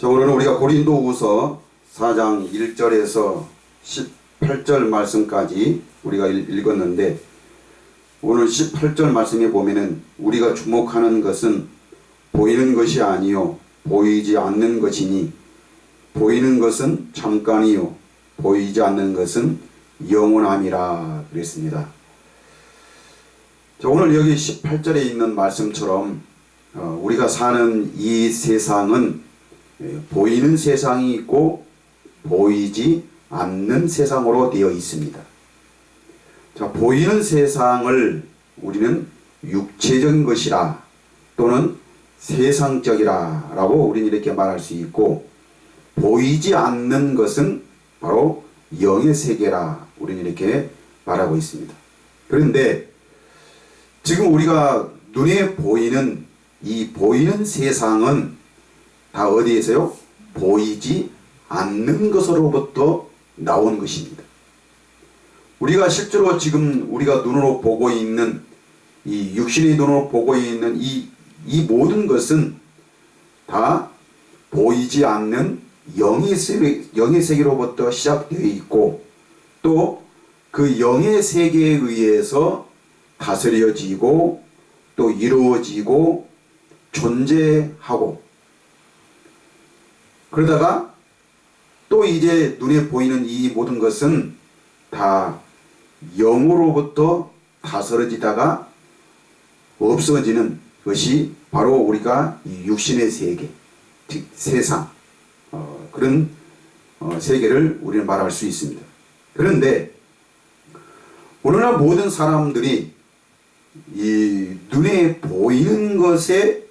자, 오늘은 우리가 고린도후서 4장 1절에서 18절 말씀까지 우리가 읽었는데, 오늘 18절 말씀에 보면은 우리가 주목하는 것은 보이는 것이 아니요 보이지 않는 것이니, 보이는 것은 잠깐이요 보이지 않는 것은 영원함이라 그랬습니다. 자, 오늘 여기 18절에 있는 말씀처럼 우리가 사는 이 세상은 보이는 세상이 있고 보이지 않는 세상으로 되어 있습니다. 자, 보이는 세상을 우리는 육체적인 것이라 또는 세상적이라 라고 우리는 이렇게 말할 수 있고, 보이지 않는 것은 바로 영의 세계라 우리는 이렇게 말하고 있습니다. 그런데 지금 우리가 눈에 보이는 이 보이는 세상은 다 어디에서요? 보이지 않는 것으로부터 나온 것입니다. 우리가 실제로 지금 우리가 눈으로 보고 있는, 이 육신의 눈으로 보고 있는 이 모든 것은 다 보이지 않는 영의 세계로부터 시작되어 있고, 또 그 영의 세계에 의해서 다스려지고 또 이루어지고 존재하고, 그러다가 또 이제 눈에 보이는 이 모든 것은 다 영으로부터 다스려지다가 없어지는 것이 바로 우리가 이 육신의 세계, 즉 세상, 그런 세계를 우리는 말할 수 있습니다. 그런데 오늘날 모든 사람들이 이 눈에 보이는 것에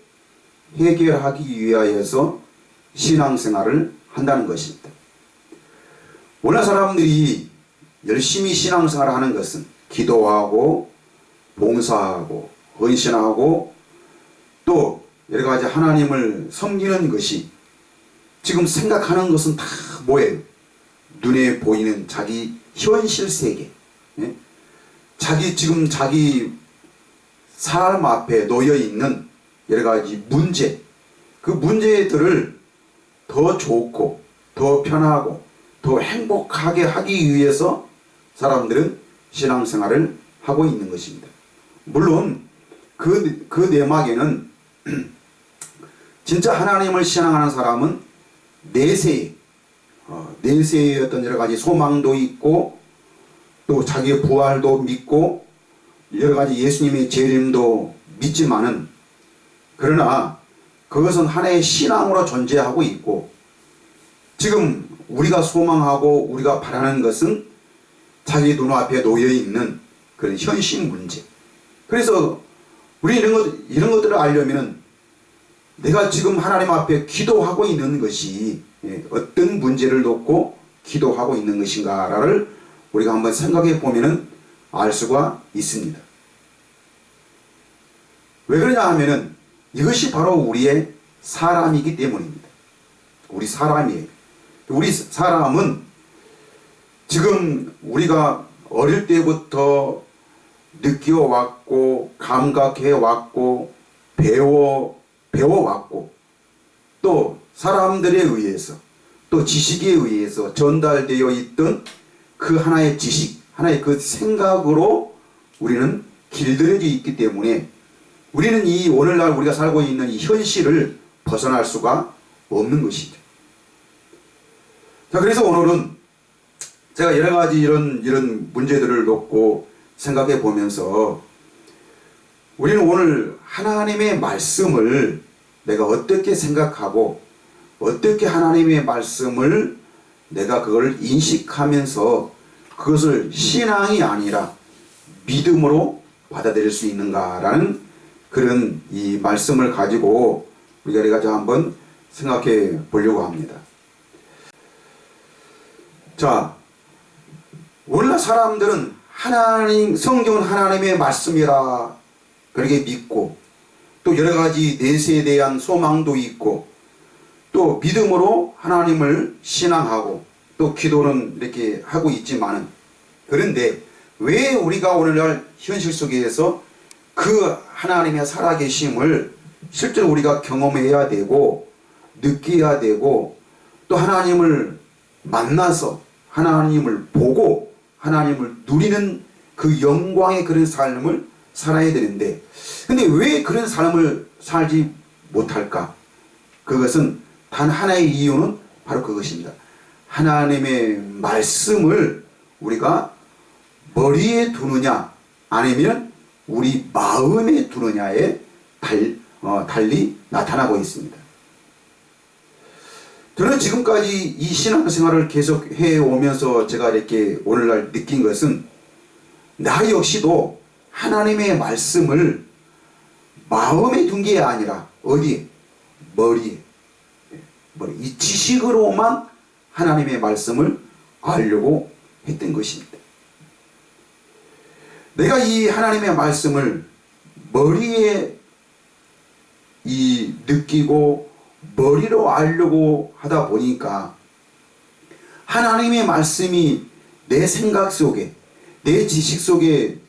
해결하기 위하여서 신앙생활을 한다는 것입니다. 오늘날 사람들이 열심히 신앙생활을 하는 것은 기도하고 봉사하고 헌신하고 또 여러가지 하나님을 섬기는 것이, 지금 생각하는 것은 다 뭐예요? 눈에 보이는 자기 현실 세계, 자기 삶 앞에 놓여 있는 여러가지 문제, 그 문제들을 더 좋고 더 편하고 더 행복하게 하기 위해서 사람들은 신앙생활을 하고 있는 것입니다. 물론 그 내막에는 진짜 하나님을 신앙하는 사람은 내세의 어떤 여러가지 소망도 있고, 또 자기의 부활도 믿고 여러가지 예수님의 재림도 믿지만은, 그러나 그것은 하나의 신앙으로 존재하고 있고, 지금 우리가 소망하고 우리가 바라는 것은 자기 눈앞에 놓여있는 그런 현실 문제. 그래서 우리 이런 것들을 알려면은 내가 지금 하나님 앞에 기도하고 있는 것이 어떤 문제를 놓고 기도하고 있는 것인가를 우리가 한번 생각해 보면은 알 수가 있습니다. 왜 그러냐 하면은 이것이 바로 우리의 사람이기 때문입니다. 우리 사람이에요. 우리 사람은 지금 우리가 어릴 때부터 느껴왔고 감각해왔고 배워왔고, 또 사람들에 의해서 또 지식에 의해서 전달되어 있던 그 하나의 지식, 하나의 그 생각으로 우리는 길들여져 있기 때문에 우리는 이 오늘날 우리가 살고 있는 이 현실을 벗어날 수가 없는 것이죠. 자, 그래서 오늘은 제가 여러 가지 이런 문제들을 놓고 생각해 보면서 우리는 오늘 하나님의 말씀을 내가 어떻게 생각하고 어떻게 하나님의 말씀을 내가 그걸 인식하면서 그것을 신앙이 아니라 믿음으로 받아들일 수 있는가라는 그런 이 말씀을 가지고 우리가 한번 생각해 보려고 합니다. 자, 오늘날 사람들은 성경은 하나님의 말씀이라 그렇게 믿고, 또 여러 가지 내세에 대한 소망도 있고, 또 믿음으로 하나님을 신앙하고 또 기도는 이렇게 하고 있지만은, 그런데 왜 우리가 오늘날 현실 속에서 그 하나님의 살아계심을 실제로 우리가 경험해야 되고 느껴야 되고 또 하나님을 만나서 하나님을 보고 하나님을 누리는 그 영광의 그런 삶을 살아야 되는데, 근데 왜 그런 삶을 살지 못할까? 그것은 단 하나의 이유는 바로 그것입니다. 하나님의 말씀을 우리가 머리에 두느냐 아니면 우리 마음에 두느냐에 달리 나타나고 있습니다. 저는 지금까지 이 신앙생활을 계속 해오면서 제가 이렇게 오늘날 느낀 것은 나 역시도 하나님의 말씀을 마음에 둔 게 아니라 어디에? 머리에. 이 지식으로만 하나님의 말씀을 알려고 했던 것입니다. 내가 이 하나님의 말씀을 머리에 느끼고 머리로 알려고 하다 보니까 하나님의 말씀이 내 생각 속에 내 지식 속에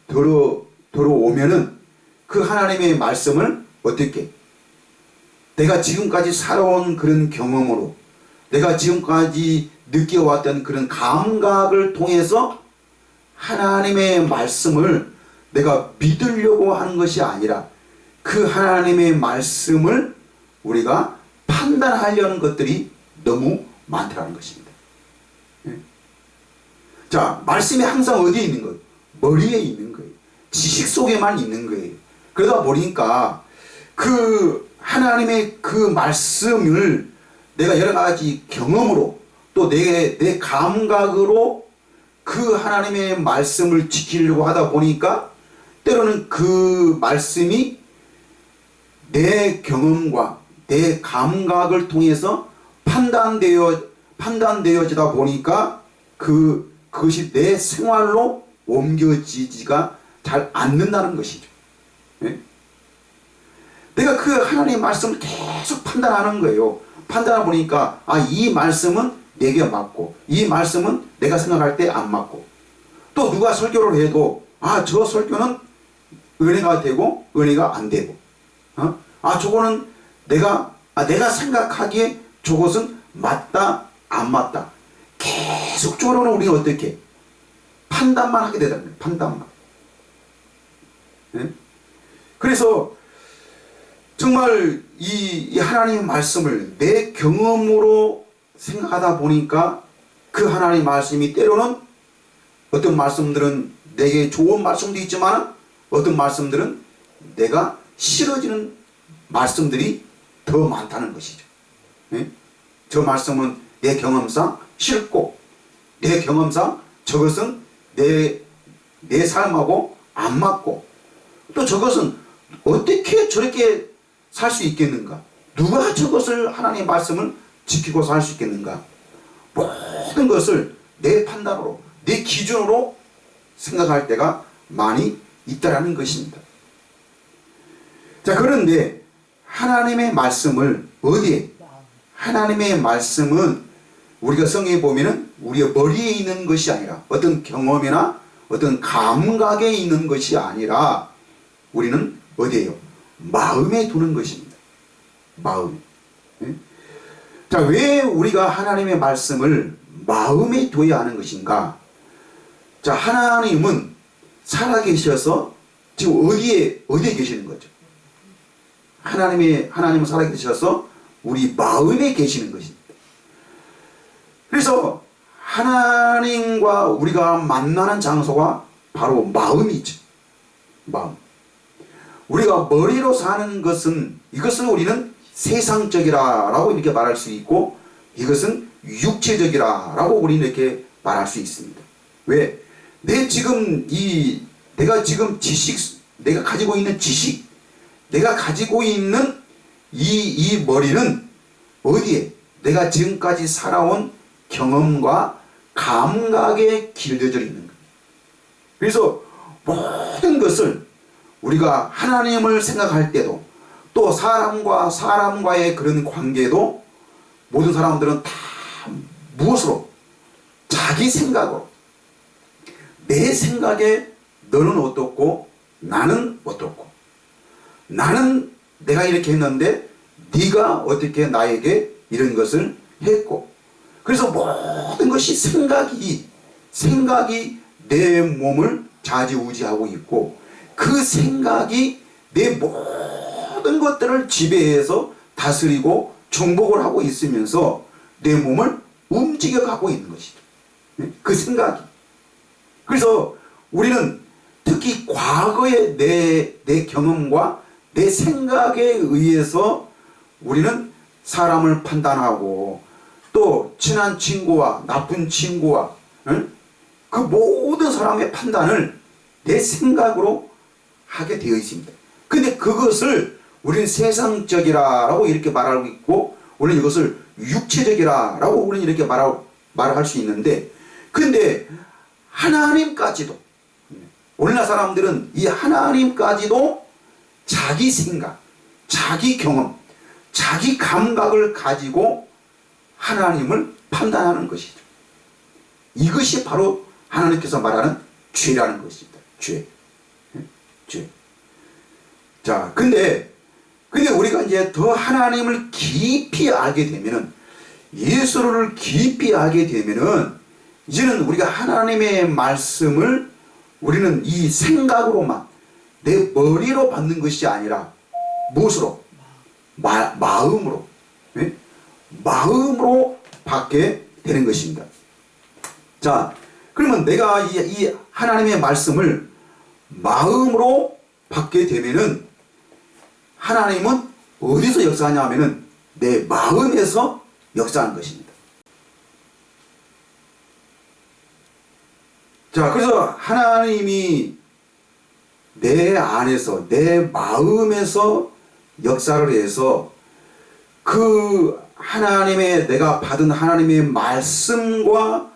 들어오면은 그 하나님의 말씀을 어떻게 내가 지금까지 살아온 그런 경험으로 내가 지금까지 느껴왔던 그런 감각을 통해서 하나님의 말씀을 내가 믿으려고 하는 것이 아니라 그 하나님의 말씀을 우리가 판단하려는 것들이 너무 많다는 것입니다. 자, 말씀이 항상 어디에 있는 거예요? 머리에 있는 거예요. 지식 속에만 있는 거예요. 그러다 보니까 그 하나님의 그 말씀을 내가 여러 가지 경험으로 또 내 감각으로 그 하나님의 말씀을 지키려고 하다 보니까 때로는 그 말씀이 내 경험과 내 감각을 통해서 판단되어지다 보니까 그것이 내 생활로 옮겨지지가 잘 않는다는 것이죠. 네? 내가 그 하나님의 말씀을 계속 판단하는 거예요. 판단하다 보니까 이 말씀은 내게 맞고 이 말씀은 내가 생각할 때 안 맞고, 또 누가 설교를 해도 저 설교는 은혜가 되고 은혜가 안 되고, 저거는 내가 생각하기에 저것은 맞다 안 맞다, 계속적으로는 우리는 어떻게 판단만 하게 되잖아요. 판단만. 네? 그래서 정말 이 하나님의 말씀을 내 경험으로 생각하다 보니까 그 하나님의 말씀이 때로는 어떤 말씀들은 내게 좋은 말씀도 있지만 어떤 말씀들은 내가 싫어지는 말씀들이 더 많다는 것이죠. 네? 저 말씀은 내 경험상 싫고 내 경험상 저것은 내 삶하고 안 맞고, 또 저것은 어떻게 저렇게 살 수 있겠는가? 누가 저것을 하나님의 말씀을 지키고 살 수 있겠는가? 모든 것을 내 판단으로 내 기준으로 생각할 때가 많이 있다라는 것입니다. 자, 그런데 하나님의 말씀을 어디에? 하나님의 말씀은 우리가 성경에 보면은 우리의 머리에 있는 것이 아니라 어떤 경험이나 어떤 감각에 있는 것이 아니라 우리는 어디에요? 마음에 두는 것입니다. 마음. 네? 자, 왜 우리가 하나님의 말씀을 마음에 둬야 하는 것인가? 자, 하나님은 살아계셔서 지금 어디에 계시는 거죠? 하나님은 살아계셔서 우리 마음에 계시는 것입니다. 그래서 하나님과 우리가 만나는 장소가 바로 마음이죠. 마음. 우리가 머리로 사는 것은, 이것을 우리는 세상적이라고 이렇게 말할 수 있고, 이것은 육체적이라고 우리는 이렇게 말할 수 있습니다. 왜? 내가 지금 내가 가지고 있는 지식, 내가 가지고 있는 이 머리는 어디에? 내가 지금까지 살아온 경험과 감각에 길들여져 있는 거예요. 그래서 모든 것을 우리가 하나님을 생각할 때도, 또 사람과의 그런 관계도 모든 사람들은 다 무엇으로? 자기 생각으로. 내 생각에 너는 어떻고 나는 어떻고, 나는 내가 이렇게 했는데 네가 어떻게 나에게 이런 것을 했고, 그래서 모든 것이 생각이 내 몸을 좌지우지하고 있고, 그 생각이 내 모든 것들을 지배해서 다스리고 정복을 하고 있으면서 내 몸을 움직여 가고 있는 것이죠. 그 생각이. 그래서 우리는 특히 과거의 내 경험과 내 생각에 의해서 우리는 사람을 판단하고, 또 친한 친구와 나쁜 친구와 그 모든 사람의 판단을 내 생각으로 하게 되어 있습니다. 근데 그것을 우리는 세상적이라고 이렇게 말하고 있고, 우리는 이것을 육체적이라고 우리는 이렇게 말할 수 있는데, 근데 하나님까지도, 오늘날 사람들은 이 하나님까지도 자기 생각, 자기 경험, 자기 감각을 가지고 하나님을 판단하는 것이죠. 이것이 바로 하나님께서 말하는 죄라는 것입니다. 죄. 자, 근데 우리가 이제 더 하나님을 깊이 알게 되면은, 예수를 깊이 알게 되면은, 이제는 우리가 하나님의 말씀을 우리는 이 생각으로만, 내 머리로 받는 것이 아니라 무엇으로? 마음으로. 네? 마음으로 받게 되는 것입니다. 자, 그러면 내가 이 하나님의 말씀을 마음으로 받게 되면은, 하나님은 어디서 역사하냐 하면은 내 마음에서 역사하는 것입니다. 자, 그래서 하나님이 내 안에서, 내 마음에서 역사를 해서 그 하나님의, 내가 받은 하나님의 말씀과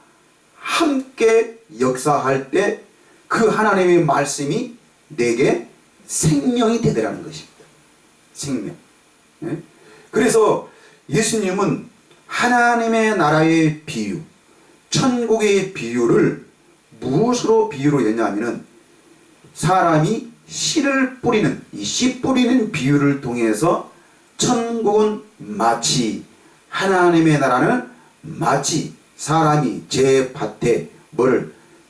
함께 역사할 때 그 하나님의 말씀이 내게 생명이 되더라는 것입니다. 생명. 네? 그래서 예수님은 하나님의 나라의 비유, 천국의 비유를 무엇으로 비유로 했냐면은, 사람이 씨를 뿌리는, 이 씨 뿌리는 비유를 통해서 천국은 마치, 하나님의 나라는 마치 사람이 제 밭에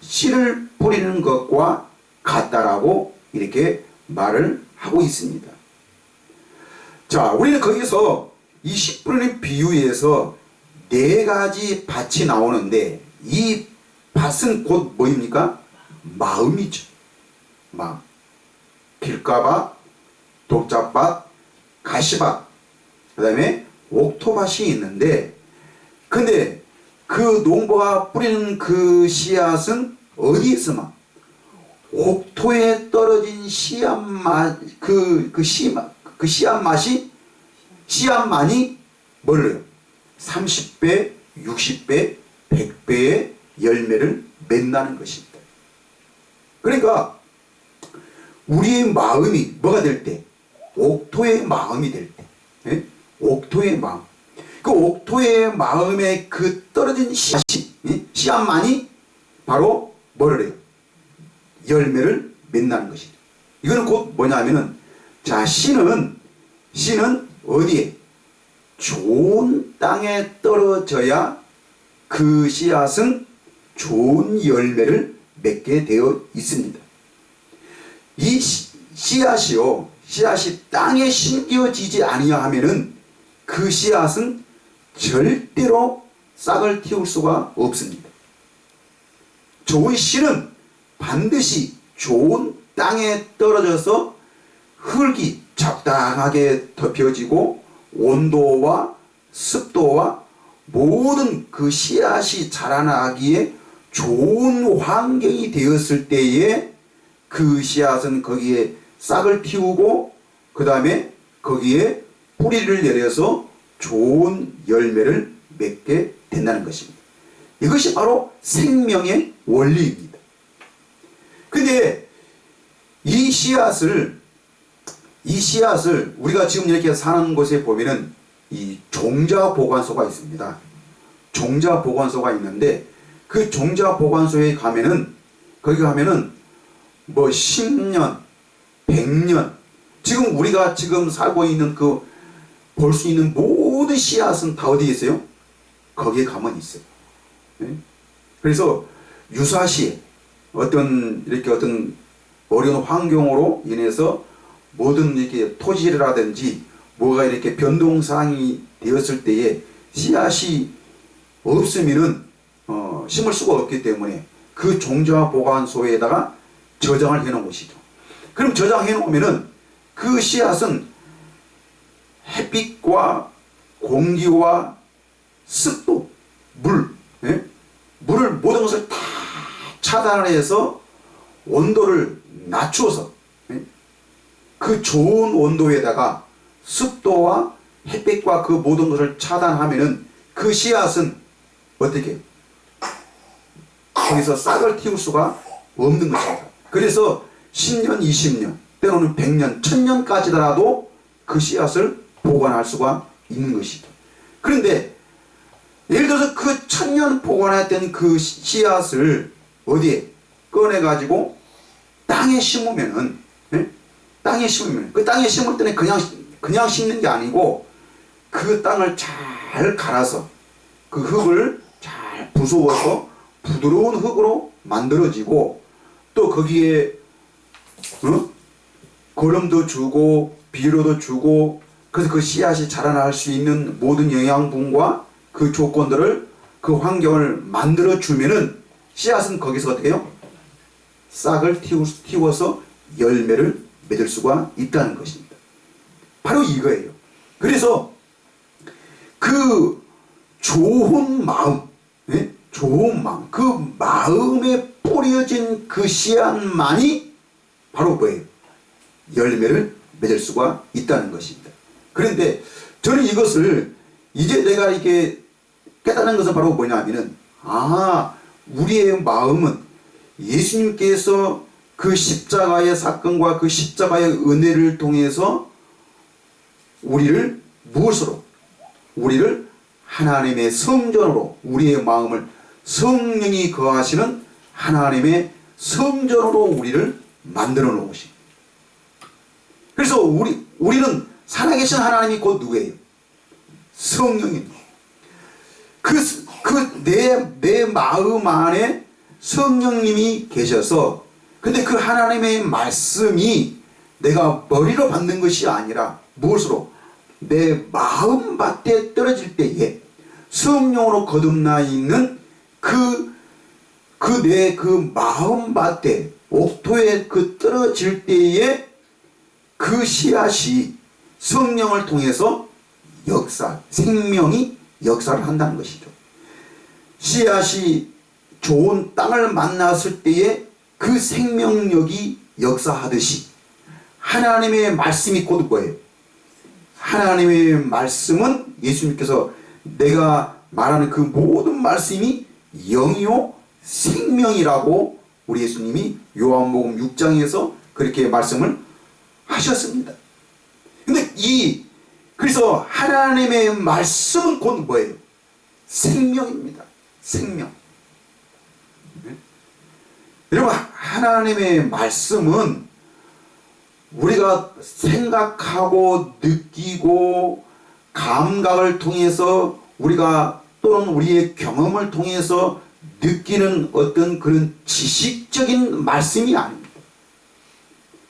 씨를 뿌리는 것과 같다라고 이렇게 말을 하고 있습니다. 자, 우리는 거기서 이 씨 뿌리는 비유에서 4가지 밭이 나오는데, 이 밭은 곧 뭐입니까? 마음이죠. 마음. 길가밭, 독자밭, 가시밭, 그 다음에 옥토밭이 있는데, 근데 그 농부가 뿌리는 그 씨앗은 어디에서만? 옥토에 떨어진 씨앗만이 뭘로요? 30배, 60배, 100배의 열매를 맺는다는 것입니다. 그러니까 우리의 마음이 뭐가 될 때? 옥토의 마음이 될 때. 예? 옥토의 마음. 그 옥토의 마음에 그 떨어진 씨앗만이 바로 뭐를 해요? 열매를 맺는다는 것이죠. 이거는 곧 뭐냐면은, 자, 씨는 어디에? 좋은 땅에 떨어져야 그 씨앗은 좋은 열매를 맺게 되어 있습니다. 이 씨앗이 땅에 심겨지지 아니하면은 그 씨앗은 절대로 싹을 틔울 수가 없습니다. 좋은 씨는 반드시 좋은 땅에 떨어져서 흙이 적당하게 덮여지고, 온도와 습도와 모든 그 씨앗이 자라나기에 좋은 환경이 되었을 때에 그 씨앗은 거기에 싹을 틔우고, 그 다음에 거기에 뿌리를 내려서 좋은 열매를 맺게 된다는 것입니다. 이것이 바로 생명의 원리입니다. 근데 이 씨앗을 우리가 지금 이렇게 사는 곳에 보면은 이 종자 보관소가 있습니다. 종자 보관소가 있는데, 그 종자 보관소에 가면은, 거기 가면은 뭐 10년, 100년, 지금 우리가 지금 살고 있는 그 볼 수 있는 모든 씨앗은 다 어디에 있어요? 거기에 가만히 있어요. 예? 그래서 유사시 이렇게 어떤 어려운 환경으로 인해서 모든 이렇게 토지라든지 뭐가 이렇게 변동사항이 되었을 때에 씨앗이 없으면은 심을 수가 없기 때문에 그 종자 보관소에다가 저장을 해 놓은 것이죠. 그럼 저장해 놓으면은 그 씨앗은 햇빛과 공기와 습도, 물, 예? 물을 모든 것을 다 차단해서 온도를 낮추어서, 예? 그 좋은 온도에다가 습도와 햇빛과 그 모든 것을 차단하면은 그 씨앗은 어떻게 거기서 싹을 틔울 수가 없는 것입니다. 그래서 10년, 20년, 때로는 100년, 1000년까지더라도 그 씨앗을 보관할 수가 있는 것이죠. 그런데 예를 들어서 그 1000년 보관했던 그 씨앗을 어디에 꺼내가지고 땅에 심으면은, 예? 땅에 심으면, 그 땅에 심을 때는 그냥 심는 게 아니고 그 땅을 잘 갈아서 그 흙을 잘 부수어서 부드러운 흙으로 만들어지고 또 거기에 거름도 주고 비료도 주고 그래서 그 씨앗이 자라날 수 있는 모든 영양분과 그 조건들을 그 환경을 만들어 주면은 씨앗은 거기서 어떻게 해요? 싹을 틔워서 열매를 맺을 수가 있다는 것입니다. 바로 이거예요. 그래서 그 좋은 마음, 예? 좋은 마음, 그 마음에 뿌려진 그 씨앗만이 바로 뭐예요? 열매를 맺을 수가 있다는 것입니다. 그런데 저는 이것을 이제 내가 이렇게 깨달은 것은 바로 뭐냐면은 우리의 마음은 예수님께서 그 십자가의 사건과 그 십자가의 은혜를 통해서 우리를 무엇으로? 우리를 하나님의 성전으로 우리의 마음을 성령이 거하시는 하나님의 성전으로 우리를 만들어 놓으십니다. 그래서 우리는 살아계신 하나님이 곧 누구예요? 성령입니다. 내 마음 안에 성령님이 계셔서 근데 그 하나님의 말씀이 내가 머리로 받는 것이 아니라 무엇으로? 내 마음밭에 떨어질 때에 성령으로 거듭나 있는 내 마음밭에 옥토에 떨어질 때에 그 씨앗이 성령을 통해서 생명이 역사를 한다는 것이죠. 씨앗이 좋은 땅을 만났을 때에 그 생명력이 역사하듯이 하나님의 말씀이 곧 뭐예요? 하나님의 말씀은 예수님께서 내가 말하는 그 모든 말씀이 영이요 생명이라고 우리 예수님이 요한복음 6장에서 그렇게 말씀을 하셨습니다. 근데 그래서 하나님의 말씀은 곧 뭐예요? 생명입니다. 생명. 네? 여러분 하나님의 말씀은 우리가 생각하고 느끼고 감각을 통해서 우리가 또는 우리의 경험을 통해서 느끼는 어떤 그런 지식적인 말씀이 아닙니다.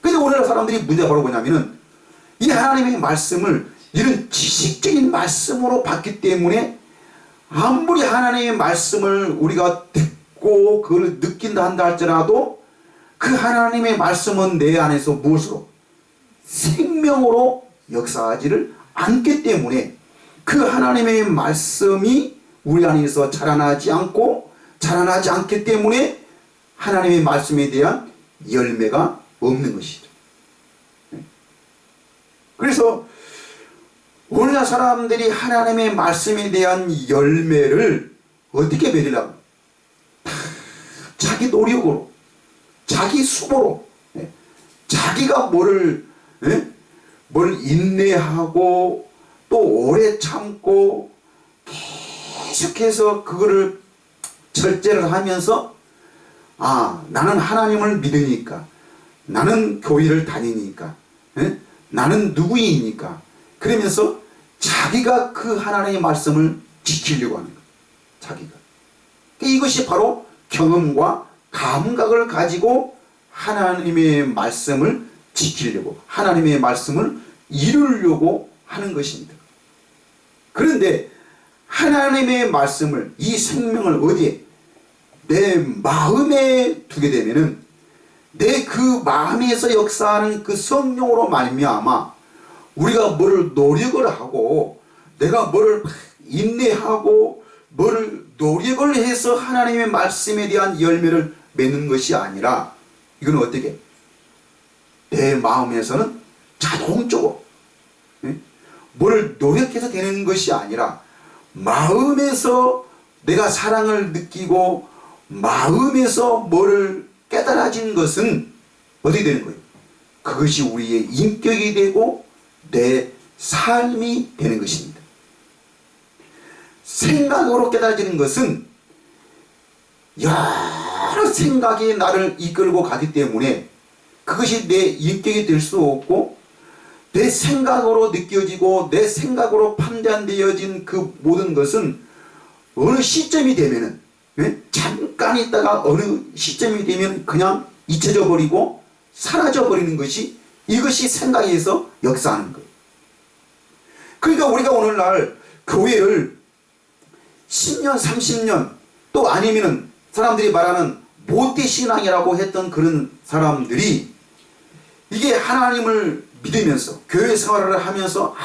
근데 오늘날 사람들이 문제가 바로 뭐냐면은 이 하나님의 말씀을 이런 지식적인 말씀으로 봤기 때문에 아무리 하나님의 말씀을 우리가 듣고 그걸 느낀다 한다 할지라도 그 하나님의 말씀은 내 안에서 무엇으로? 생명으로 역사하지를 않기 때문에 그 하나님의 말씀이 우리 안에서 자라나지 않기 때문에 하나님의 말씀에 대한 열매가 없는 것이죠. 그래서 오늘날 사람들이 하나님의 말씀에 대한 열매를 어떻게 맺으려고? 자기 노력으로, 자기 수고로, 자기가 뭘 인내하고 또 오래 참고 계속해서 그거를 절제를 하면서 나는 하나님을 믿으니까, 나는 교회를 다니니까, 나는 누구이니까 그러면서 자기가 그 하나님의 말씀을 지키려고 하는 거예요. 자기가. 이것이 바로 경험과 감각을 가지고 하나님의 말씀을 지키려고, 하나님의 말씀을 이루려고 하는 것입니다. 그런데 하나님의 말씀을, 이 생명을 어디에? 내 마음에 두게 되면은 내 그 마음에서 역사하는 그 성령으로 말미암아 우리가 뭐를 노력을 하고, 내가 뭐를 인내하고 뭐를 노력을 해서 하나님의 말씀에 대한 열매를 맺는 것이 아니라, 이건 어떻게? 내 마음에서는 자동적으로 뭐를 노력해서 되는 것이 아니라 마음에서 내가 사랑을 느끼고 마음에서 뭐를 깨달아진 것은 어떻게 되는 거예요? 그것이 우리의 인격이 되고 내 삶이 되는 것입니다. 생각으로 깨달아지는 것은 여러 생각이 나를 이끌고 가기 때문에 그것이 내 인격이 될 수 없고, 내 생각으로 느껴지고 내 생각으로 판단되어진 그 모든 것은 어느 시점이 되면은, 잠깐 있다가 어느 시점이 되면 그냥 잊혀져 버리고 사라져 버리는 것이, 이것이 생각에서 역사하는 거예요. 그러니까 우리가 오늘날 교회를 10년 30년 또 아니면은 사람들이 말하는 모태신앙이라고 했던 그런 사람들이 이게 하나님을 믿으면서 교회 생활을 하면서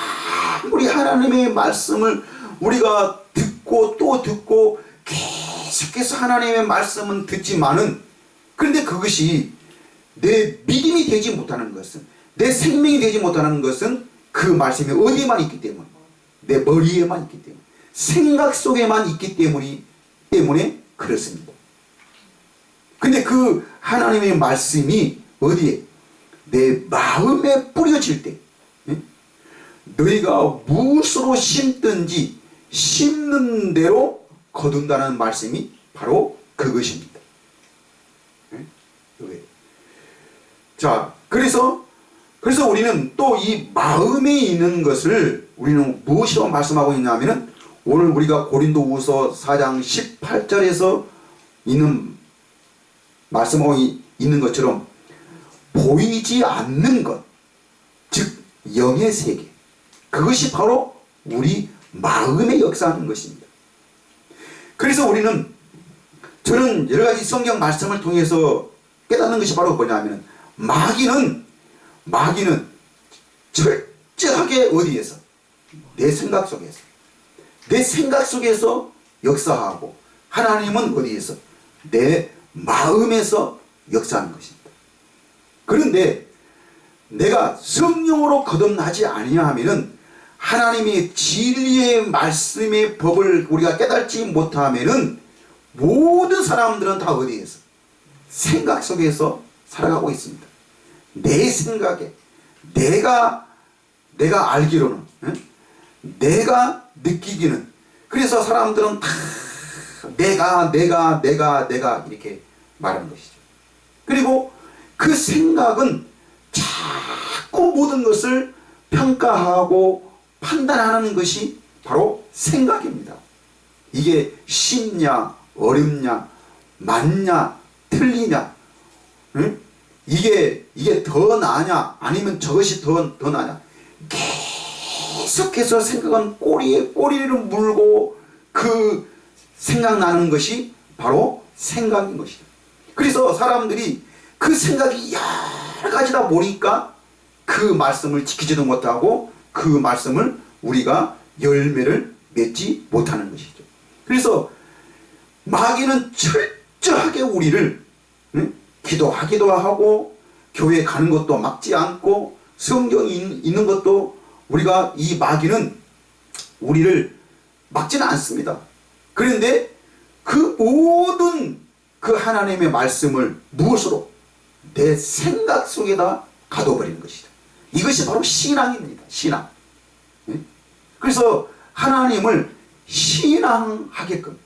아무리 하나님의 말씀을 우리가 듣고 또 듣고 계속해서 하나님의 말씀은 듣지만은, 그런데 그것이 내 믿음이 되지 못하는 것은, 내 생명이 되지 못하는 것은 그 말씀이 어디에만 있기 때문에, 내 머리에만 있기 때문에, 생각 속에만 있기 때문에 그렇습니다. 근데 그 하나님의 말씀이 어디에? 내 마음에 뿌려질 때, 너희가 무엇으로 심든지 심는 대로 거둔다는 말씀이 바로 그것입니다. 자, 그래서 우리는 또 이 마음에 있는 것을 우리는 무엇이라고 말씀하고 있냐면은, 오늘 우리가 고린도후서 4장 18절에서 있는 말씀하고 있는 것처럼 보이지 않는 것, 즉 영의 세계, 그것이 바로 우리 마음에 역사하는 것입니다. 그래서 저는 여러 가지 성경 말씀을 통해서 깨닫는 것이 바로 뭐냐면, 마귀는 철저하게 어디에서? 내 생각 속에서 역사하고, 하나님은 어디에서? 내 마음에서 역사하는 것입니다. 그런데 내가 성령으로 거듭나지 아니하면은, 하나님의 진리의 말씀의 법을 우리가 깨닫지 못하면은, 모든 사람들은 다 어디에서? 생각 속에서 살아가고 있습니다. 내 생각에, 내가 알기로는, 내가 느끼기는, 그래서 사람들은 다 내가 이렇게 말하는 것이죠. 그리고 그 생각은 자꾸 모든 것을 평가하고 판단하는 것이 바로 생각입니다. 이게 쉽냐 어렵냐 맞냐 틀리냐, 이게 더 나냐 아니면 저것이 더 나냐, 계속해서 생각은 꼬리에 꼬리를 물고 그 생각나는 것이 바로 생각인 것이다. 그래서 사람들이 그 생각이 여러 가지다 보니까 그 말씀을 지키지도 못하고 그 말씀을 우리가 열매를 맺지 못하는 것이죠. 그래서 마귀는 철저하게 우리를 기도하기도 하고 교회 가는 것도 막지 않고 성경이 있는 것도, 우리가 이 마귀는 우리를 막지는 않습니다. 그런데 그 모든 그 하나님의 말씀을 무엇으로? 내 생각 속에다 가둬버리는 것이다. 이것이 바로 신앙입니다. 신앙. 그래서 하나님을 신앙하게끔.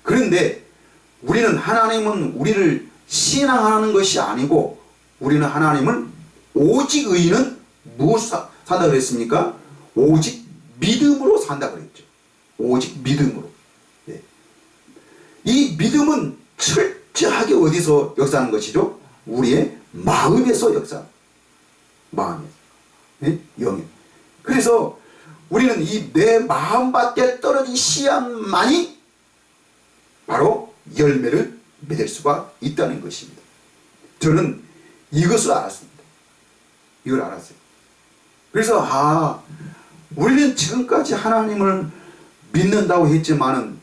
그런데 하나님은 우리를 신앙하는 것이 아니고, 우리는 하나님을 오직 의인은 무엇 산다 그랬습니까? 오직 믿음으로 산다 그랬죠. 오직 믿음으로. 예. 이 믿음은 철저하게 어디서 역사하는 것이죠? 우리의 마음에서 역사. 마음에서. 예? 영에. 그래서 우리는 이 내 마음밭에 떨어진 씨앗만이 바로 열매를 맺을 수가 있다는 것입니다. 저는 이것을 알았습니다. 이걸 알았어요. 그래서 우리는 지금까지 하나님을 믿는다고 했지만은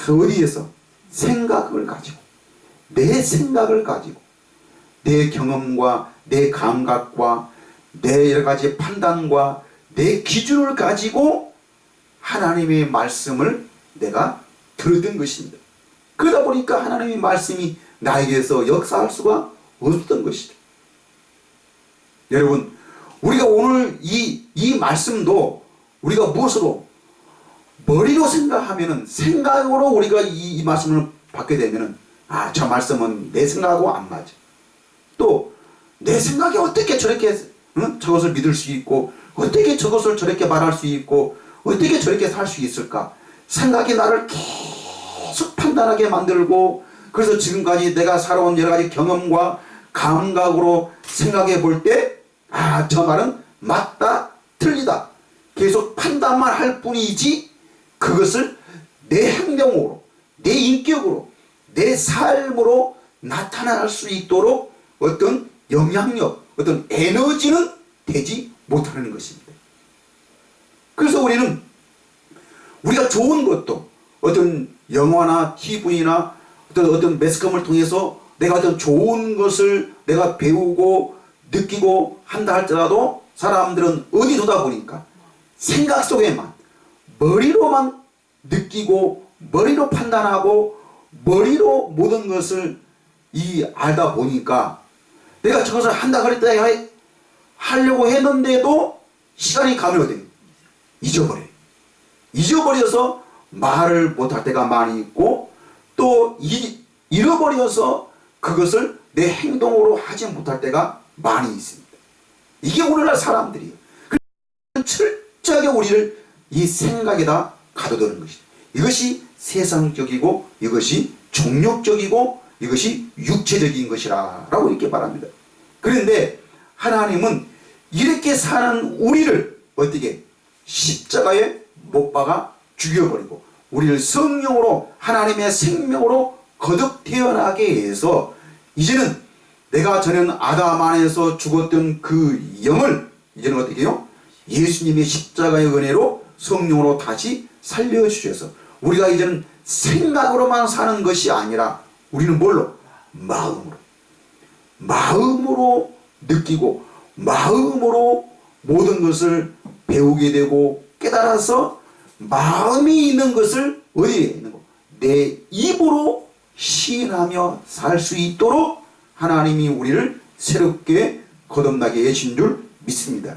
어디에서 생각을 가지고 내 생각을 가지고 내 경험과 내 감각과 내 여러가지 판단과 내 기준을 가지고 하나님의 말씀을 내가 들었던 것입니다. 그러다 보니까 하나님의 말씀이 나에게서 역사할 수가 없었던 것이죠. 여러분, 우리가 오늘 이 말씀도 우리가 무엇으로 머리로 생각하면은 생각으로 우리가 이 말씀을 받게 되면은 저 말씀은 내 생각하고 안 맞아. 또 내 생각이 어떻게 저렇게 저것을 믿을 수 있고 어떻게 저것을 저렇게 말할 수 있고 어떻게 저렇게 살 수 있을까? 생각이 나를 계속 판단하게 만들고 그래서 지금까지 내가 살아온 여러 가지 경험과 감각으로 생각해 볼 때 저 말은 맞다 틀리다 계속 판단만 할 뿐이지 그것을 내 행동으로 내 인격으로 내 삶으로 나타날 수 있도록 어떤 영향력 어떤 에너지는 되지 못하는 것입니다. 그래서 우리가 좋은 것도 어떤 영화나 TV나 어떤 매스컴을 통해서 내가 어떤 좋은 것을 내가 배우고 느끼고 한다 할지라도 사람들은 어디 두다 보니까 생각 속에만 머리로만 느끼고 머리로 판단하고 머리로 모든 것을 알다 보니까 내가 저것을 한다 그랬다 하려고 했는데도 시간이 가면 어때요? 잊어버려요. 잊어버려서 말을 못할 때가 많이 있고 또 잃어버려서 그것을 내 행동으로 하지 못할 때가 많이 있습니다. 이게 오늘날 사람들이에요. 철저하게 우리를 이 생각에다 가둬두는 것이죠. 이것이 세상적이고 이것이 종욕적이고 이것이 육체적인 것이라고 이렇게 말합니다. 그런데 하나님은 이렇게 사는 우리를 어떻게 십자가에 못 박아 죽여버리고 우리를 성령으로 하나님의 생명으로 거듭 태어나게 해서 이제는 내가 전에는 아담 안에서 죽었던 그 영을 이제는 어떻게 해요? 예수님의 십자가의 은혜로 성령으로 다시 살려주셔서 우리가 이제는 생각으로만 사는 것이 아니라 우리는 뭘로? 마음으로 느끼고 마음으로 모든 것을 배우게 되고 깨달아서 마음이 있는 것을 어디에 있는 거? 내 입으로 시인하며 살 수 있도록 하나님이 우리를 새롭게 거듭나게 하신 줄 믿습니다.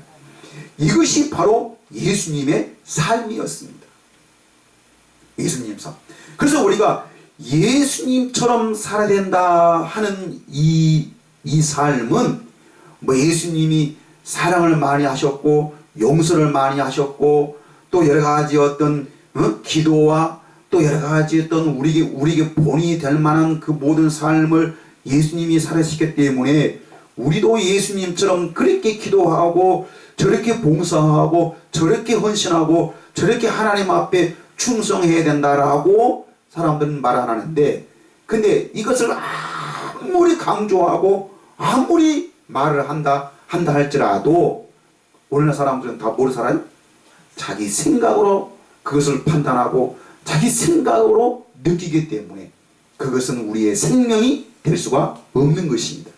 이것이 바로 예수님의 삶이었습니다. 예수님 삶. 그래서 우리가 예수님처럼 살아야 된다 하는 이 삶은 예수님이 사랑을 많이 하셨고 용서를 많이 하셨고 또 여러 가지 어떤 기도와 또 여러 가지 어떤 우리에게 본이 될 만한 그 모든 삶을 예수님이 살아주셨기 때문에 우리도 예수님처럼 그렇게 기도하고 저렇게 봉사하고 저렇게 헌신하고 저렇게 하나님 앞에 충성해야 된다라고 사람들은 말 안 하는데 근데 이것을 아무리 강조하고 아무리 말을 한다 할지라도 오늘날 사람들은 다 뭐로 살아요? 자기 생각으로 그것을 판단하고 자기 생각으로 느끼기 때문에 그것은 우리의 생명이 될 수가 없는 것입니다.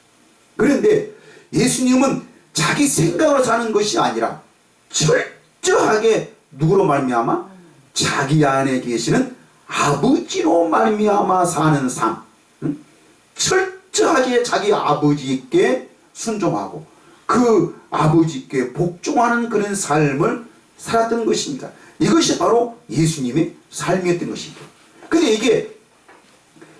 그런데 예수님은 자기 생각으로 사는 것이 아니라 철저하게 누구로 말미암아? 자기 안에 계시는 아버지로 말미암아 사는 삶. 철저하게 자기 아버지께 순종하고 그 아버지께 복종하는 그런 삶을 살았던 것입니다. 이것이 바로 예수님의 삶이었던 것입니다. 근데 이게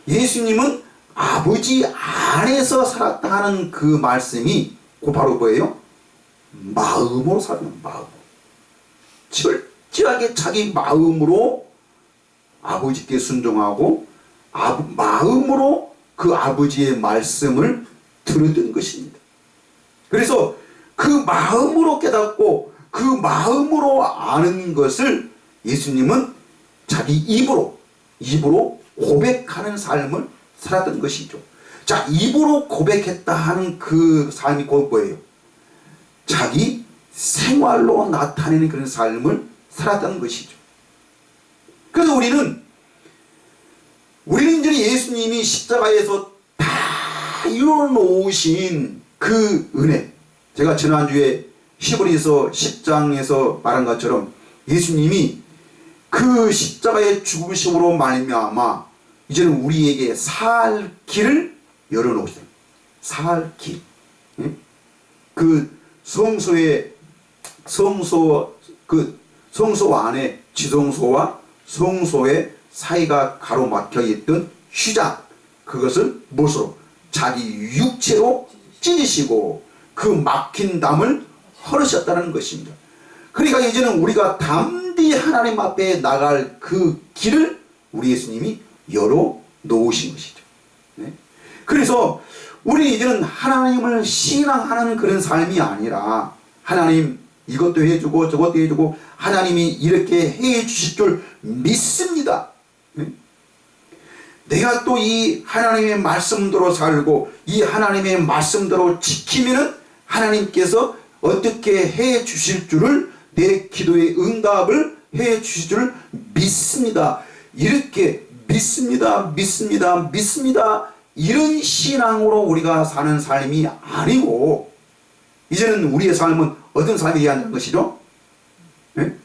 예수님은 아버지 안에서 살았다 하는 그 말씀이 그 바로 뭐예요? 마음으로 살았는 마음. 철저하게 자기 마음으로 아버지께 순종하고 마음으로 그 아버지의 말씀을 들었던 것입니다. 그래서 그 마음으로 깨닫고 그 마음으로 아는 것을 예수님은 자기 입으로 고백하는 삶을 살았던 것이죠. 자, 입으로 고백했다 하는 그 삶이 곧 뭐예요? 자기 생활로 나타내는 그런 삶을 살았다는 것이죠. 그래서 우리는 이제 예수님이 십자가에서 다 이루어놓으신 그 은혜, 제가 지난주에 히브리서 10장에서 말한 것처럼 예수님이 그 십자가의 죽으심으로 말미암아 이제는 우리에게 살 길을 열어놓으셨어요. 살 길. 그 성소 안에 지성소와 성소의 사이가 가로막혀 있던 휘장, 그것을 무엇으로? 자기 육체로 찢으시고 그 막힌 담을 헐으셨다는 것입니다. 그러니까 이제는 우리가 담대히 하나님 앞에 나갈 그 길을 우리 예수님이 열어 놓으신 것이죠. 네? 그래서 우리 이제는 하나님을 신앙하는 그런 삶이 아니라 하나님 이것도 해주고 저것도 해주고 하나님이 이렇게 해주실 줄 믿습니다. 네? 내가 또 이 하나님의 말씀대로 살고 이 하나님의 말씀대로 지키면은 하나님께서 어떻게 해 주실 줄을, 내 기도의 응답을 해 주실 줄 믿습니다. 이렇게 믿습니다. 이런 신앙으로 우리가 사는 삶이 아니고 이제는 우리의 삶은 어떤 삶이 되어야 하는 것이죠? 네?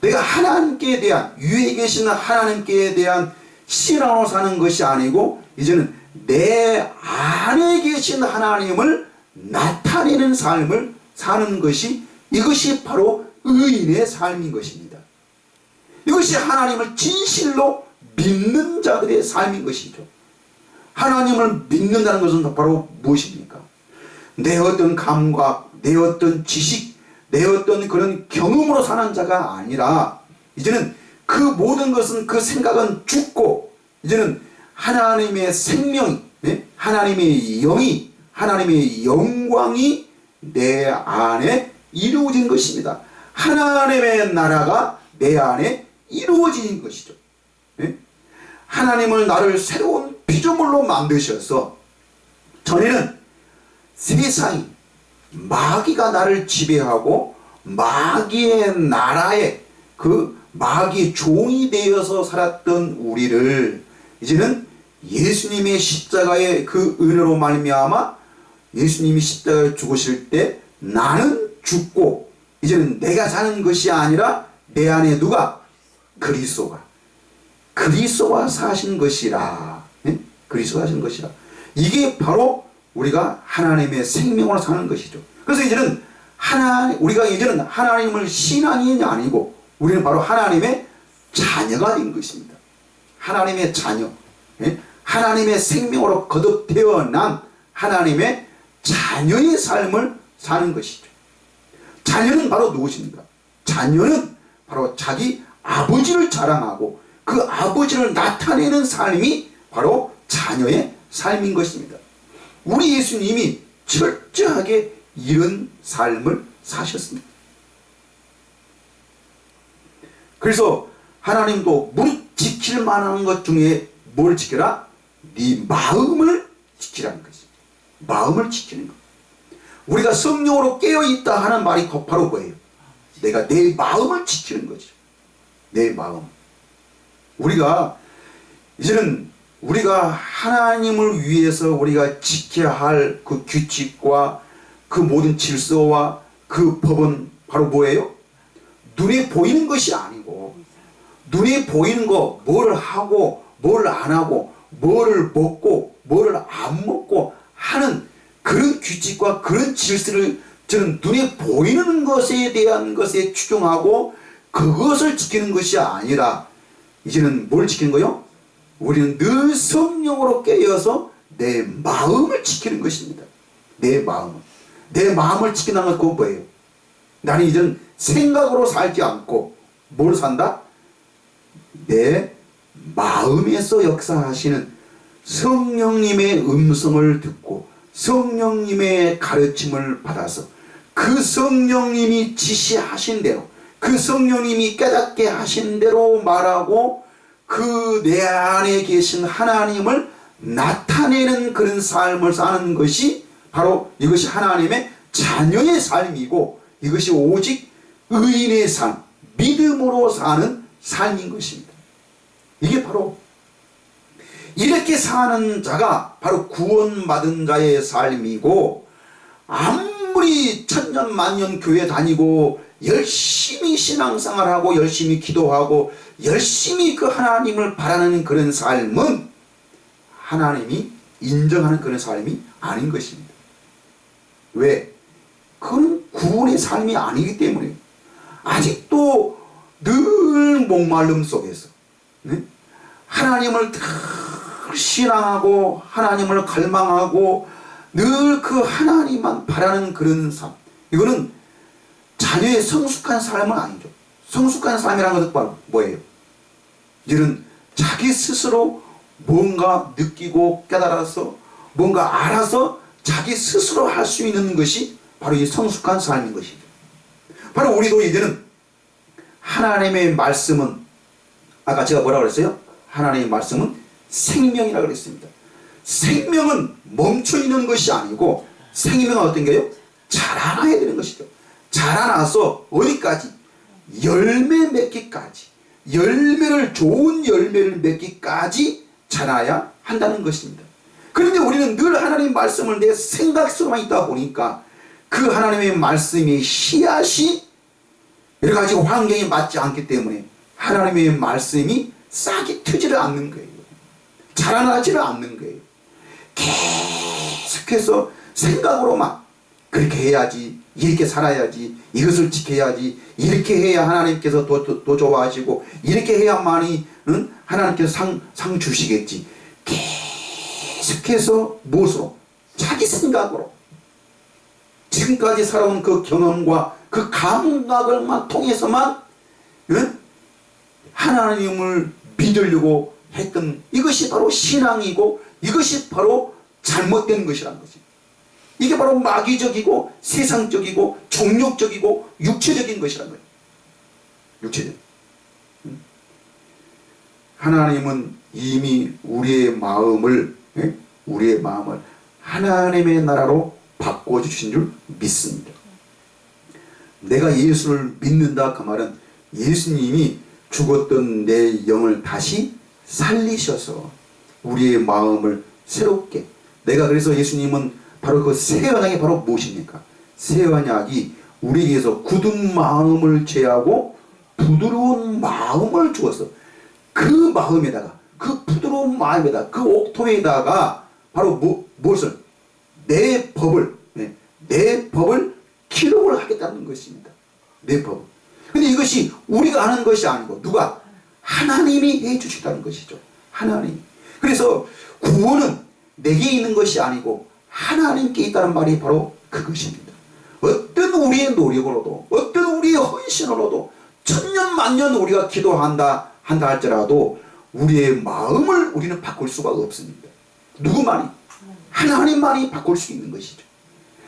내가 하나님께 대한, 위에 계신 하나님께 대한 신앙으로 사는 것이 아니고 이제는 내 안에 계신 하나님을 나타내는 삶을 사는 것이, 이것이 바로 의인의 삶인 것입니다. 이것이 하나님을 진실로 믿는 자들의 삶인 것이죠. 하나님을 믿는다는 것은 바로 무엇입니까? 내 어떤 감각, 내 어떤 지식, 내 어떤 그런 경험으로 사는 자가 아니라 이제는 그 모든 것은, 그 생각은 죽고 이제는 하나님의 생명이, 하나님의 영이, 하나님의 영광이 내 안에 이루어진 것입니다. 하나님의 나라가 내 안에 이루어진 것이죠. 하나님을 나를 새로운 피조물로 만드셔서, 전에는 세상이, 마귀가 나를 지배하고 마귀의 나라에 그 마귀 종이 되어서 살았던 우리를 이제는 예수님의 십자가의 그 은혜로 말미암아 예수님이 십자가에 죽으실 때 나는 죽고 이제는 내가 사는 것이 아니라 내 안에 누가? 그리스도가 사신 것이라. 그리스도가 사신 것이라. 이게 바로 우리가 하나님의 생명으로 사는 것이죠. 그래서 이제는 우리가 이제는 하나님을 신앙이 아니고 우리는 바로 하나님의 자녀가 된 것입니다. 하나님의 자녀, 하나님의 생명으로 거듭 태어난 하나님의 자녀의 삶을 사는 것이죠. 자녀는 바로 누구십니까? 자녀는 바로 자기 아버지를 자랑하고 그 아버지를 나타내는 삶이 바로 자녀의 삶인 것입니다. 우리 예수님이 철저하게 이런 삶을 사셨습니다. 그래서 하나님도 무릇 지킬 만한 것 중에 뭘 지켜라? 네 마음을 지키라는 것입니다. 마음을 지키는 것. 우리가 성령으로 깨어있다 하는 말이 바로 뭐예요? 내가 내 마음을 지키는 거죠. 내 마음. 우리가 이제는 우리가 하나님을 위해서 우리가 지켜야 할 그 규칙과 그 모든 질서와 그 법은 바로 뭐예요? 눈에 보이는 것이 아니고, 눈에 보이는 거, 뭘 하고 뭘 안 하고 뭐를 먹고 뭐를 안 먹고 하는 그런 규칙과 그런 질서를 저는 눈에 보이는 것에 대한 것에 추종하고 그것을 지키는 것이 아니라 이제는 뭘 지키는 거요? 우리는 늘 성령으로 깨어서 내 마음을 지키는 것입니다. 내 마음을 지키는 건 그건 뭐예요? 나는 이제는 생각으로 살지 않고 뭘 산다? 내 마음에서 역사하시는 성령님의 음성을 듣고 성령님의 가르침을 받아서 그 성령님이 지시하신 대로, 그 성령님이 깨닫게 하신 대로 말하고 그 내 안에 계신 하나님을 나타내는 그런 삶을 사는 것이 바로 이것이 하나님의 자녀의 삶이고, 이것이 오직 의인의 삶, 믿음으로 사는 삶인 것입니다. 이게 바로 이렇게 사는 자가 바로 구원받은 자의 삶이고, 아무리 천년 만년 교회 다니고 열심히 신앙생활하고 열심히 기도하고 열심히 그 하나님을 바라는 그런 삶은 하나님이 인정하는 그런 삶이 아닌 것입니다. 왜? 그건 구원의 삶이 아니기 때문에 아직도 늘 목마름 속에서, 네? 하나님을 늘 신앙하고 하나님을 갈망하고 늘 그 하나님만 바라는 그런 삶, 이거는 자녀의 성숙한 삶은 아니죠. 성숙한 삶이라는 것은 뭐예요? 이제는 자기 스스로 뭔가 느끼고 깨달아서 뭔가 알아서 자기 스스로 할 수 있는 것이 바로 이 성숙한 삶인 것이죠. 바로 우리도 이제는 하나님의 말씀은, 아까 제가 뭐라고 그랬어요? 하나님의 말씀은 생명이라고 그랬습니다. 생명은 멈춰 있는 것이 아니고 생명은 어떤 게요? 자라나야 되는 것이죠. 자라나서 어디까지? 열매 맺기까지, 열매를, 좋은 열매를 맺기까지 자라야 한다는 것입니다. 그런데 우리는 늘 하나님의 말씀을 내 생각으로만 있다 보니까 그 하나님의 말씀의 씨앗이 여러 가지 환경에 맞지 않기 때문에 하나님의 말씀이 싹이 트지를 않는 거예요. 자라나지를 않는 거예요. 계속해서 생각으로만 그렇게 해야지, 이렇게 살아야지, 이것을 지켜야지, 이렇게 해야 하나님께서 더 좋아하시고 이렇게 해야만이 하나님께서 상 주시겠지. 계속해서 무엇으로? 자기 생각으로 지금까지 살아온 그 경험과 그 감각을만 통해서만 하나님을 믿으려고 했던, 이것이 바로 신앙이고 이것이 바로 잘못된 것이라는 것입니다. 이게 바로 마귀적이고 세상적이고 종욕적이고 육체적인 것이라는 거예요. 육체적. 하나님은 이미 우리의 마음을 하나님의 나라로 바꿔주신 줄 믿습니다. 내가 예수를 믿는다 그 말은 예수님이 죽었던 내 영을 다시 살리셔서 우리의 마음을 새롭게, 내가 그래서 예수님은 바로 그 새 언약이 바로 무엇입니까? 새 언약이 우리에게서 굳은 마음을 제하고 부드러운 마음을 주어서 그 마음에다가, 그 부드러운 마음에다가, 그 옥토에다가 바로 무엇을? 내 법을 기록을 하겠다는 것입니다. 내 법을. 근데 이것이 우리가 하는 것이 아니고 누가? 하나님이 해주시다는 것이죠. 하나님. 그래서 구원은 내게 있는 것이 아니고 하나님께 있다는 말이 바로 그것입니다. 어떤 우리의 노력으로도, 어떤 우리의 헌신으로도 천년 만년 우리가 기도한다 할지라도 우리의 마음을 우리는 바꿀 수가 없습니다. 누구만이? 하나님만이 바꿀 수 있는 것이죠.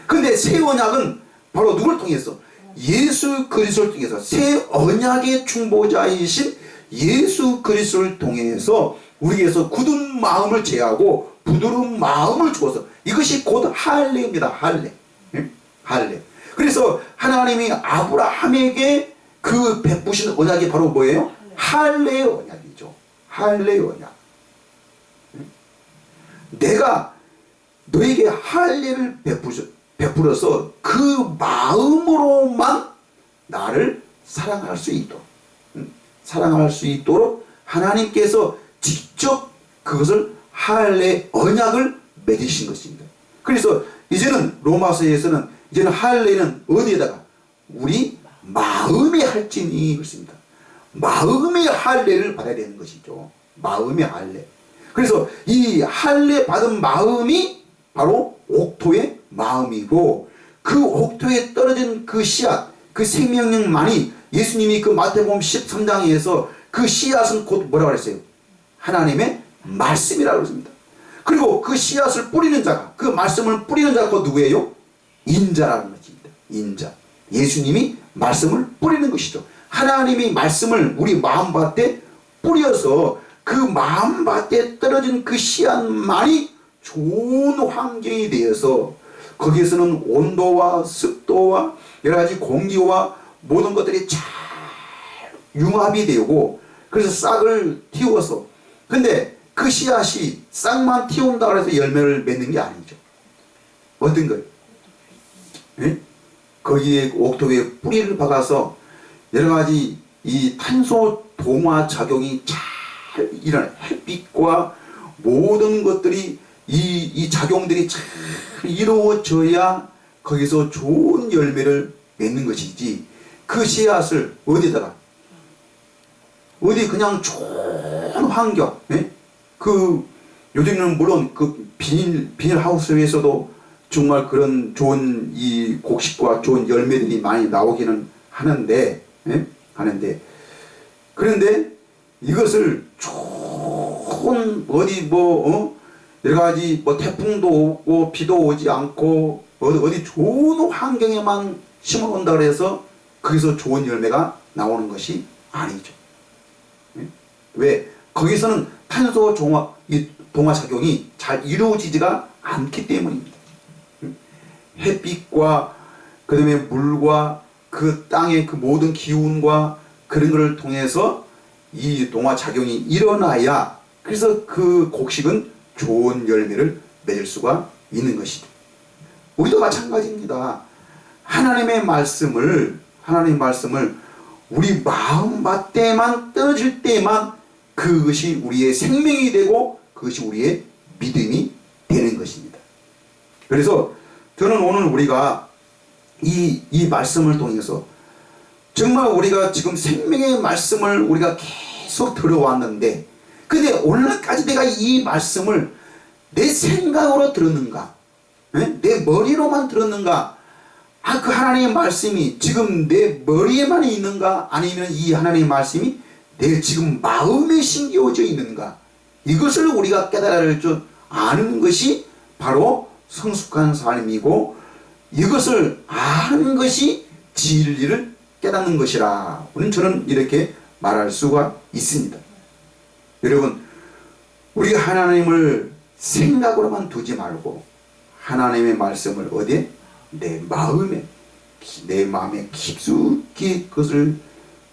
그런데 새 언약은 바로 누구를 통해서? 예수 그리스도를 통해서, 새 언약의 중보자이신 예수 그리스도를 통해서 우리에게서 굳은 마음을 제하고 부드러운 마음을 주어서, 이것이 곧 할례입니다. 할례. 그래서 하나님이 아브라함에게 그 베푸신 언약이 바로 뭐예요? 할례의 언약이죠. 할례의 언약. 내가 너에게 할례를 베풀어서 그 마음으로만 나를 사랑할 수 있도록 하나님께서 직접 그것을 할례 언약을 맺으신 것입니다. 그래서 이제는 로마서에서는 이제는 할례는 어디에다가? 우리 마음에 할지니 그렇습니다. 마음의 할례를 받아야 되는 것이죠. 마음의 할례. 그래서 이 할례 받은 마음이 바로 옥토의 마음이고, 그 옥토에 떨어진 그 씨앗, 그 생명력만이 예수님이 그 마태복음 13장에서 그 씨앗은 곧 뭐라고 그랬어요? 하나님의 말씀이라고 그랬습니다. 그리고 그 씨앗을 뿌리는 자가, 그 말씀을 뿌리는 자가 곧 누구예요? 인자라는 것입니다. 인자. 예수님이 말씀을 뿌리는 것이죠. 하나님이 말씀을 우리 마음밭에 뿌려서 그 마음밭에 떨어진 그 씨앗만이 좋은 환경이 되어서 거기에서는 온도와 습도와 여러가지 공기와 모든 것들이 잘 융합이 되고 그래서 싹을 틔워서 근데 그 씨앗이 싹만 틔운다고 해서 열매를 맺는 게 아니죠. 어떤 거예요? 예? 거기에 옥토에 뿌리를 박아서 여러가지 이 탄소 동화 작용이 잘 일어나 햇빛과 모든 것들이 이 작용들이 잘 이루어져야 거기서 좋은 열매를 맺는 것이지 그 씨앗을 어디다가 어디 그냥 좋은 환경 예? 그 요즘에는 물론 그 비닐하우스에서도 정말 그런 좋은 이 곡식과 좋은 열매들이 많이 나오기는 하는데 예? 그런데 이것을 좋은 어디 여러가지 태풍도 오고 비도 오지 않고 어디 좋은 환경에만 심어 온다 그래서 거기서 좋은 열매가 나오는 것이 아니죠. 예? 왜? 거기서는 탄소 동화 작용이 잘 이루어지지가 않기 때문입니다. 햇빛과 그 다음에 물과 그 땅의 그 모든 기운과 그런 것을 통해서 이 동화 작용이 일어나야 그래서 그 곡식은 좋은 열매를 맺을 수가 있는 것이죠. 우리도 마찬가지입니다. 하나님의 말씀을 우리 마음밭에만 떨어질 때만 그것이 우리의 생명이 되고 그것이 우리의 믿음이 되는 것입니다. 그래서 저는 오늘 우리가 이 말씀을 통해서 정말 우리가 지금 생명의 말씀을 우리가 계속 들어왔는데 근데 오늘까지 내가 이 말씀을 내 생각으로 들었는가? 내 머리로만 들었는가? 그 하나님의 말씀이 지금 내 머리에만 있는가? 아니면 이 하나님의 말씀이 내 지금 마음에 심겨져 있는가? 이것을 우리가 깨달을 줄 아는 것이 바로 성숙한 삶이고 이것을 아는 것이 진리를 깨닫는 것이라 저는 이렇게 말할 수가 있습니다. 여러분 우리가 하나님을 생각으로만 두지 말고 하나님의 말씀을 어디에? 내 마음에 깊숙이 그것을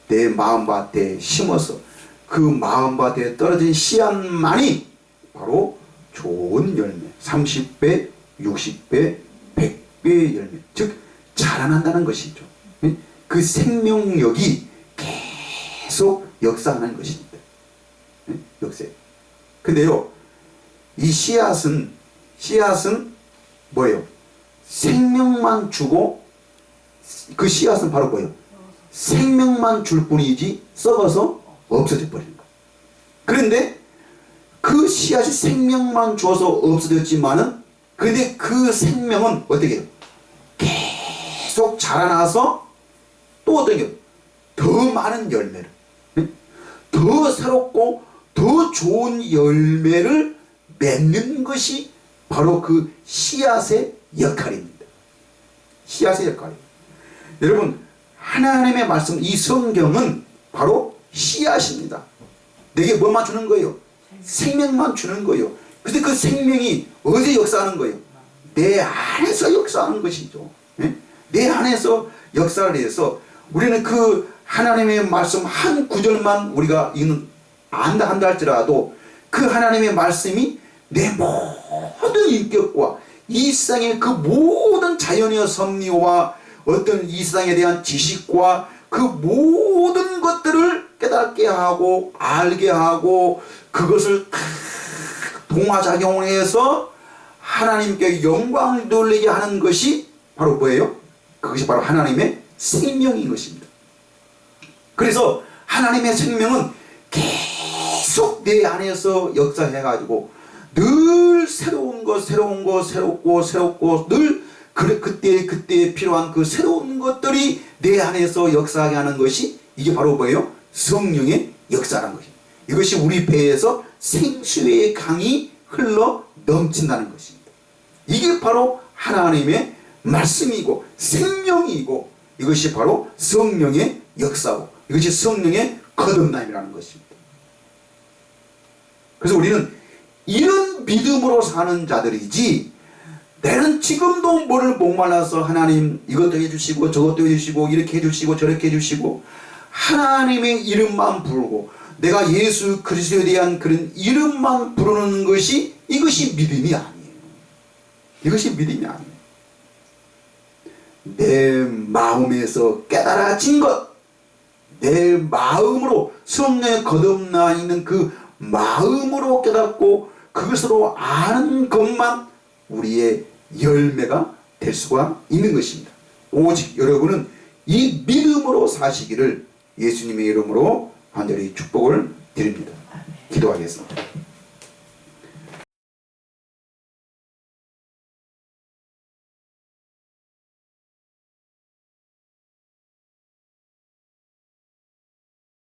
내 마음밭에 심어서 그 마음밭에 떨어진 씨앗만이 바로 좋은 열매 30배, 60배, 100배의 열매 즉 자라난다는 것이죠. 그 생명력이 계속 역사하는 것입니다. 역사. 근데요 이 씨앗은 뭐예요? 생명만 주고 그 씨앗은 바로 뭐예요? 생명만 줄 뿐이지 썩어서 없어져 버리는 거예요. 그런데 그 씨앗이 생명만 줘서 없어졌지만은 근데 그 생명은 어떻게 해요? 계속 자라나서 또 어떻게 해요? 더 많은 열매를 더 새롭고 더 좋은 열매를 맺는 것이 바로 그 씨앗의 역할입니다. 씨앗의 역할입니다. 여러분 하나님의 말씀 이 성경은 바로 씨앗입니다. 내게 뭐만 주는 거예요? 생명만 주는 거예요. 근데 그 생명이 어디에 역사하는 거예요? 내 안에서 역사하는 것이죠. 내 안에서 역사를 해서 우리는 그 하나님의 말씀 한 구절만 우리가 안다 한다 할지라도 그 하나님의 말씀이 내 모든 인격과 이 세상의 그 모든 자연의 섭리와 어떤 이 세상에 대한 지식과 그 모든 것들을 깨닫게 하고 알게 하고 그것을 동화작용을 해서 하나님께 영광을 돌리게 하는 것이 바로 뭐예요? 그것이 바로 하나님의 생명인 것입니다. 그래서 하나님의 생명은 계속 내 안에서 역사해가지고 늘 새롭고 늘 그때에 필요한 그 새로운 것들이 내 안에서 역사하게 하는 것이 이게 바로 뭐예요? 성령의 역사라는 것입니다. 이것이 우리 배에서 생수의 강이 흘러 넘친다는 것입니다. 이게 바로 하나님의 말씀이고 생명이고 이것이 바로 성령의 역사고 이것이 성령의 거듭남이라는 것입니다. 그래서 우리는 이런 믿음으로 사는 자들이지 나는 지금도 뭐를 목말라서 하나님 이것도 해주시고 저것도 해주시고 이렇게 해주시고 저렇게 해주시고 하나님의 이름만 부르고 내가 예수 그리스도에 대한 그런 이름만 부르는 것이 이것이 믿음이 아니에요. 이것이 믿음이 아니에요. 내 마음에서 깨달아진 것, 내 마음으로 성령의 거듭나 있는 그 마음으로 깨닫고 그것으로 아는 것만 우리의 열매가 될 수가 있는 것입니다. 오직 여러분은 이 믿음으로 사시기를 예수님의 이름으로 간절히 축복을 드립니다. 기도하겠습니다.